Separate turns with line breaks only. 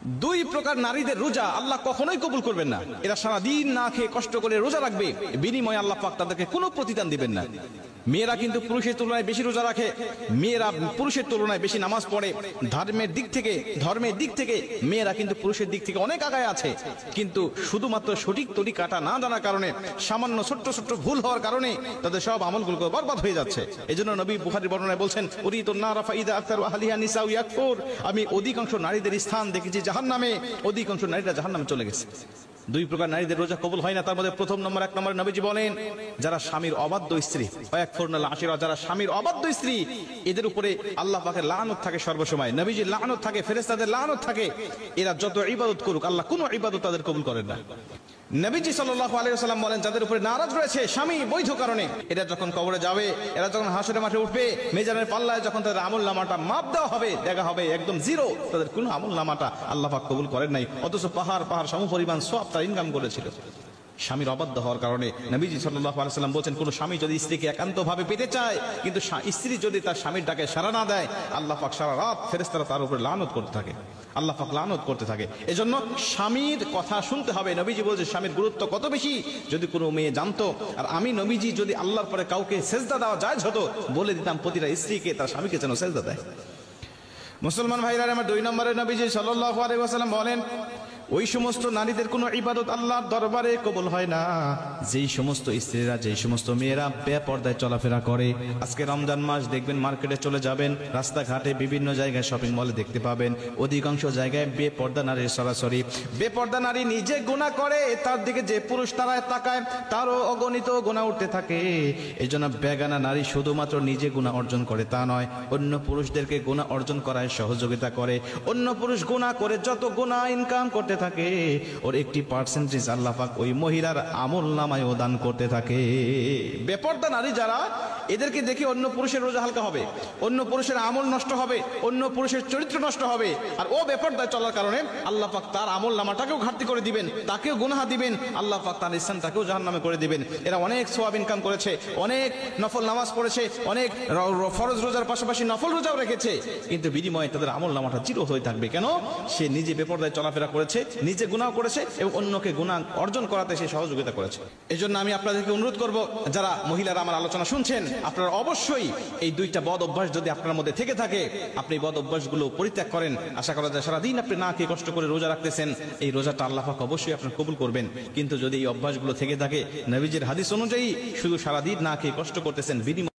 দুই প্রকার নারীদের রোজা আল্লাহ কখনোই কবুল করবেন না। এরা সারাদিন না খেয়ে কষ্ট করে রোজা রাখবে, বিনিময়ে আল্লাহ পাক তাদেরকে কোনো প্রতিদান দিবেন না। মেয়েরা কিন্তু পুরুষের তুলনায় বেশি রোজা রাখে, মেয়েরা পুরুষের তুলনায় বেশি নামাজ পড়ে। ধর্মের দিক থেকে মেয়েরা কিন্তু পুরুষের দিক থেকে অনেক আগায় আছে, কিন্তু শুধুমাত্র সঠিক তরিকাটা না জানার কারণে, সামান্য ছোট্ট ছোট্ট ভুল হওয়ার কারণে তাদের সব আমলগুলো বরবাদ হয়ে যাচ্ছে। এজন্য নবী বুখারীর বর্ণনায় বলছেন, উরিতুন নারা ফাইদা আকতারু আহলিহা নিসাউ ইয়াকফুর, আমি অধিকাংশ নারীদের স্থান দেখেছি জাহান্নামে, অধিকাংশ নারীরা জাহান্নামে চলে গেছে। দুই প্রকার নারীদের রোজা কবুল হয় না। তার মধ্যে প্রথম নম্বর, এক নম্বরে নবীজি বলেন, যারা স্বামীর অবাধ্য স্ত্রী, যারা স্বামীর অবাধ্য স্ত্রী, এদের উপরে আল্লাহ পাকের লানত থাকে সর্বসময়, নবীজির লানত থাকে, ফেরেশতাদের লানত থাকে। এরা যত ইবাদত করুক আল্লাহ কোনো ইবাদত তাদের কবুল করেন না। নবীজি সাল্লাল্লাহু আলাইহি ওয়াসাল্লাম বলেন, যাদের উপরে নারাজ রয়েছে স্বামী বৈধ কারণে, এরা যখন কবরে যাবে, এরা যখন হাসরের মাঠে উঠবে, মিজানের পাল্লায় যখন তাদের আমলনামাটা মাপ দেওয়া হবে, দেখা হবে একদম জিরো, তাদের কোনো আমলনামাটা আল্লাহ পাক কবুল করেন নাই, অথচ পাহাড় সমপরিমাণ সওয়াব তার ইনকাম করেছিল। স্বামীর অবাধ্য হওয়ার কারণে নবীজি সাল্লাল্লাহু আলাইহি ওয়াসাল্লাম বলেন, কোন স্বামী যদি স্ত্রীকে একান্তভাবে পেতে চায়, কিন্তু স্ত্রী যদি তার স্বামীর ডাকে সাড়া না দেয়, আল্লাহ পাক সারা রাত ফেরেশতারা তার উপরে লানত করতে থাকে, আল্লাহ পাক লানত করতে থাকে। এজন্য স্বামীর কথা শুনতে হবে। নবীজি বলছে স্বামীর গুরুত্ব কত বেশি যদি কোনো মেয়ে জানতো, আর আমি নবীজি যদি আল্লাহর পরে কাউকে সেজদা দেওয়া জায়েজ হতো, বলে দিতাম প্রতিটা স্ত্রীকে তার স্বামীকে যেন সেজদা দেয়। মুসলমান ভাইরা আমার, দুই নম্বরে নবীজি সাল্লাল্লাহু আলাইহি ওয়াসাল্লাম বলেন, ওই সমস্ত নারীদের কোনো ইবাদত আল্লাহর দরবারে কবুল হয় না যেই সমস্ত স্ত্রীরা, যেই সমস্ত মেয়েরা বেপর্দায় চলাফেরা করে। আজকে রমজান মাস, দেখবেন মার্কেটে চলে যাবেন, রাস্তাঘাটে বিভিন্ন জায়গায় শপিং মলে দেখতে পাবেন অধিকাংশ জায়গায় বেপর্দা নারীর সরাসরি। বেপর্দা নারী নিজে গুনাহ করে, তার দিকে যে পুরুষ তারায় তাকায় তারও অগণিত গুনাহ উঠতে থাকে। এই জন্য বেগানা নারী শুধুমাত্র নিজে গুনাহ অর্জন করে তা নয়, অন্য পুরুষদেরকে গুনাহ অর্জন করায় সহযোগিতা করে। অন্য পুরুষ গুনাহ করে যত গুনাহ ইনকাম করতে থাকে, ওর একটি পার্সেন্টেজ আল্লাহ পাক ওই মহিলার আমলনামায় দান করতে থাকে। বেপর্দা নারী যারা, এদেরকে দেখে অন্য পুরুষের রোজা হালকা হবে, অন্য পুরুষের আমল নষ্ট হবে, অন্য পুরুষের চরিত্র নষ্ট হবে। আর ও বেপর্দায় চলার কারণে আল্লাহ পাক তার আমলনামাটাকেও ঘাটতি করে দিবেন, তাকেও গুনাহ দিবেন, আল্লাহ পাক তার স্থানটাকেও জাহান্নামে করে দিবেন। এরা অনেক সওয়াব ইনকাম করেছে, অনেক নফল নামাজ পড়েছে, অনেক ফরজ রোজার পাশাপাশি নফল রোজাও রেখেছে, কিন্তু বিনিময়ে তাদের আমলনামাটা জিরো হয়ে থাকবে। কেন? সে নিজে বেপর্দায় চলাফেরা করেছে, নিজে গুনাহ করেছে এবং অন্যকে গুনাহ অর্জন করাতে সে সহযোগিতা করেছে। এজন্য আমি আপনাদেরকে অনুরোধ করব, যারা মহিলারা আমার আলোচনা শুনছেন, আপনারা অবশ্যই এই দুইটা বদ অভ্যাস যদি আপনার মধ্যে থেকে থাকে, আপনি বদ অভ্যাসগুলো পরিত্যাগ করেন। আশা করা যায় সারাদিন আপনি না খেয়ে কষ্ট করে রোজা রাখতেছেন, এই রোজাটা আল্লাহ পাক অবশ্যই আপনার কবুল করবেন। কিন্তু যদি এই অভ্যাসগুলো থেকে থাকে, নবীজির হাদিস অনুযায়ী শুধু সারাদিন না খেয়ে কষ্ট করতেছেন, বিনিময়ে